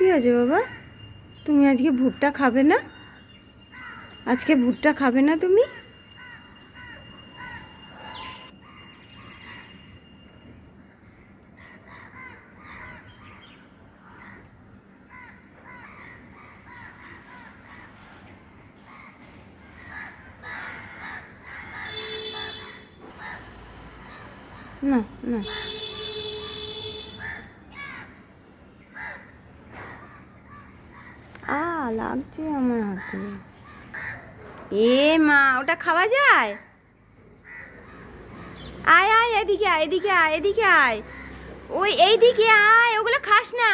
কি আছে বাবা, তুমি আজকে ভুট্টা খাবে না? আজকে ভুট্টা খাবে না তুমি? না না, লাগছে আমার হাতে। এ মা, ওটা খাওয়া যায়? আয় আয়, এদিকে আয়, এদিকে আয়, এদিকে আয়, ওই এইদিকে আয়, ওগুলো খাস না।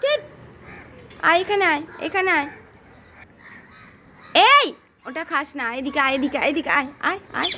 ধ্যাৎ, আয় এখানে, আয় এখানে আয়। এই, ওটা খাস না, এদিকে আয়, এদিকে আয়, এদিকে আয়, আয় আয়।